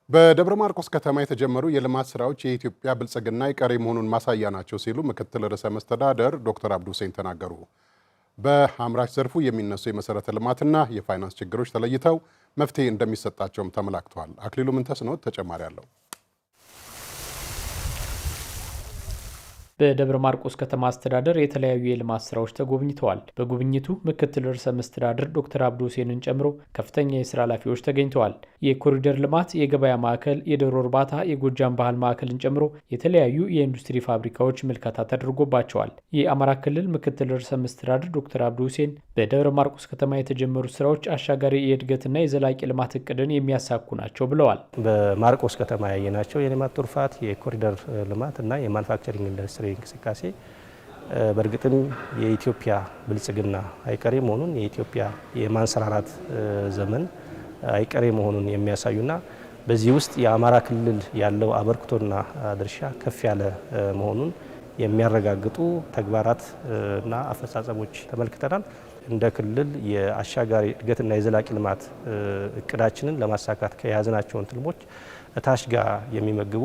በደብረ ማርቆስ ከተማ የተጀመሩ የልማት ስራዎች የኢትዮጵያ ብልጽግና አይቀሬ መሆኑን ማሳያ ናቸው ሲሉ ምክትል ርዕሰ መስተዳደር ዶክተር አብዱ ሁሴን ተናገሩ። በአምራች ዘርፉ የሚነሱ የመሰረተ ልማትና የፋይናንስ ችግሮች ተለይተው መፍትሄ እንደሚሰጣቸውም ተመላክቷል። አክሊሉ ምንተስኖት ተጨማሪ አለው። በደብረ ማርቆስ ከተማ አስተዳደር የተለያዩ የልማት ስራዎች ተጎብኝተዋል። በጉብኝቱ ምክትል ርዕሰ መስተዳድር ዶክተር አብዱ ሁሴንን ጨምሮ ከፍተኛ የስራ ኃላፊዎች ተገኝተዋል። የኮሪደር ልማት፣ የገበያ ማዕከል፣ የዶሮ እርባታ፣ የጎጃም ባህል ማዕከልን ጨምሮ የተለያዩ የኢንዱስትሪ ፋብሪካዎች ምልከታ ተደርጎባቸዋል። የአማራ ክልል ምክትል ርዕሰ መስተዳድር ዶክተር አብዱ ሁሴን በደብረ ማርቆስ ከተማ የተጀመሩ ስራዎች አሻጋሪ የእድገትና የዘላቂ ልማት እቅድን የሚያሳኩ ናቸው ብለዋል። በማርቆስ ከተማ ያየናቸው የልማት ትሩፋት፣ የኮሪደር ልማት እና የማኑፋክቸሪንግ ኢንዱስትሪ እንቅስቃሴ በእርግጥም የኢትዮጵያ ብልጽግና አይቀሬ መሆኑን የኢትዮጵያ የማንሰራራት ዘመን አይቀሬ መሆኑን የሚያሳዩና በዚህ ውስጥ የአማራ ክልል ያለው አበርክቶና ድርሻ ከፍ ያለ መሆኑን የሚያረጋግጡ ተግባራት እና አፈጻጸሞች ተመልክተናል። እንደ ክልል የአሻጋሪ እድገትና የዘላቂ ልማት እቅዳችንን ለማሳካት ከያዝናቸውን ትልሞች እታች ጋር የሚመግቡ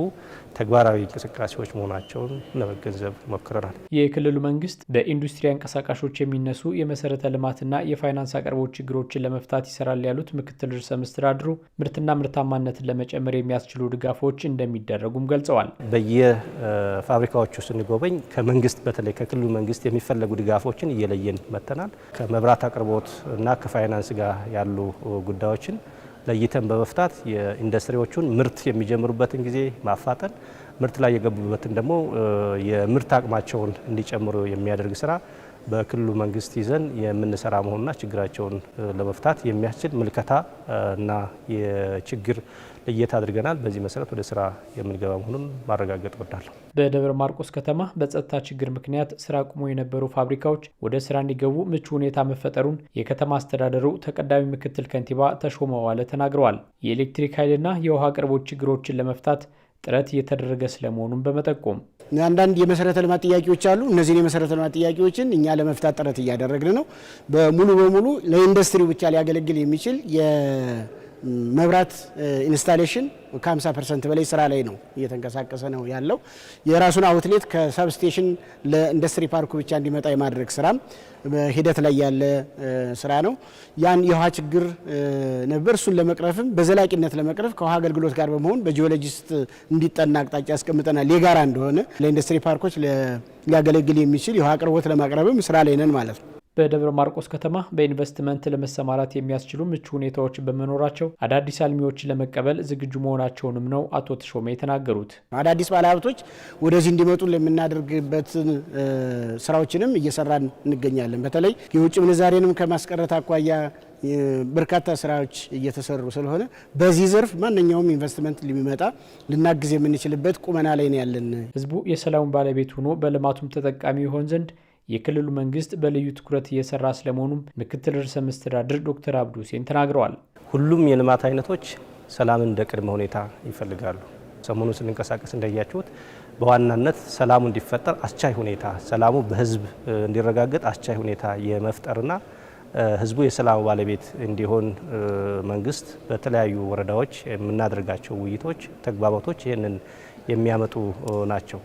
ተግባራዊ እንቅስቃሴዎች መሆናቸውን ለመገንዘብ ሞክረናል። የክልሉ መንግስት በኢንዱስትሪ አንቀሳቃሾች የሚነሱ የመሰረተ ልማትና የፋይናንስ አቅርቦት ችግሮችን ለመፍታት ይሰራል ያሉት ምክትል ርዕሰ መስተዳድሩ ምርትና ምርታማነትን ለመጨመር የሚያስችሉ ድጋፎች እንደሚደረጉም ገልጸዋል። በየፋብሪካዎቹ ስንጎበኝ ከመንግስት በተለይ ከክልሉ መንግስት የሚፈለጉ ድጋፎችን እየለየን መጥተናል። ከመብራት አቅርቦት እና ከፋይናንስ ጋር ያሉ ጉዳዮችን ለይተን በመፍታት የኢንዱስትሪዎቹን ምርት የሚጀምሩበትን ጊዜ ማፋጠን፣ ምርት ላይ የገቡበትን ደግሞ የምርት አቅማቸውን እንዲጨምሩ የሚያደርግ ስራ በክልሉ መንግስት ይዘን የምንሰራ መሆኑና ችግራቸውን ለመፍታት የሚያስችል ምልከታ እና የችግር ልየት አድርገናል። በዚህ መሰረት ወደ ስራ የምንገባ መሆኑን ማረጋገጥ እወዳለሁ። በደብረ ማርቆስ ከተማ በጸጥታ ችግር ምክንያት ስራ አቁሞ የነበሩ ፋብሪካዎች ወደ ስራ እንዲገቡ ምቹ ሁኔታ መፈጠሩን የከተማ አስተዳደሩ ተቀዳሚ ምክትል ከንቲባ ተሾመ ዋለ ተናግረዋል። የኤሌክትሪክ ኃይልና የውሃ አቅርቦት ችግሮችን ለመፍታት ጥረት እየተደረገ ስለመሆኑን በመጠቆም አንዳንድ የመሰረተ ልማት ጥያቄዎች አሉ። እነዚህን የመሰረተ ልማት ጥያቄዎችን እኛ ለመፍታት ጥረት እያደረግን ነው። በሙሉ በሙሉ ለኢንዱስትሪው ብቻ ሊያገለግል የሚችል የመብራት ኢንስታሌሽን ከ50% በላይ ስራ ላይ ነው እየተንቀሳቀሰ ነው ያለው። የራሱን አውትሌት ከሰብስቴሽን ለኢንዱስትሪ ፓርኩ ብቻ እንዲመጣ የማድረግ ስራም በሂደት ላይ ያለ ስራ ነው። ያን የውሃ ችግር ነበር። እሱን ለመቅረፍም በዘላቂነት ለመቅረፍ ከውሃ አገልግሎት ጋር በመሆን በጂኦሎጂስት እንዲጠና አቅጣጫ ያስቀምጠናል። የጋራ እንደሆነ ለኢንዱስትሪ ፓርኮች ሊያገለግል የሚችል የውሃ አቅርቦት ለማቅረብም ስራ ላይ ነን ማለት ነው። በደብረ ማርቆስ ከተማ በኢንቨስትመንት ለመሰማራት የሚያስችሉ ምቹ ሁኔታዎች በመኖራቸው አዳዲስ አልሚዎችን ለመቀበል ዝግጁ መሆናቸውንም ነው አቶ ተሾመ የተናገሩት። አዳዲስ ባለሀብቶች ወደዚህ እንዲመጡ ለምናደርግበት ስራዎችንም እየሰራን እንገኛለን። በተለይ የውጭ ምንዛሬንም ከማስቀረት አኳያ በርካታ ስራዎች እየተሰሩ ስለሆነ በዚህ ዘርፍ ማንኛውም ኢንቨስትመንት ሊመጣ ልናግዝ የምንችልበት ቁመና ላይ ነው ያለን። ህዝቡ የሰላሙ ባለቤት ሆኖ በልማቱም ተጠቃሚ ይሆን ዘንድ የክልሉ መንግስት በልዩ ትኩረት እየሰራ ስለመሆኑም ምክትል ርዕሰ መስተዳድር ዶክተር አብዱ ሁሴን ተናግረዋል። ሁሉም የልማት አይነቶች ሰላምን እንደ ቅድመ ሁኔታ ይፈልጋሉ። ሰሞኑን ስንንቀሳቀስ እንዳያችሁት በዋናነት ሰላሙ እንዲፈጠር አስቻይ ሁኔታ፣ ሰላሙ በህዝብ እንዲረጋገጥ አስቻይ ሁኔታ የመፍጠርና ህዝቡ የሰላሙ ባለቤት እንዲሆን መንግስት በተለያዩ ወረዳዎች የምናደርጋቸው ውይይቶች፣ ተግባባቶች ይህንን የሚያመጡ ናቸው።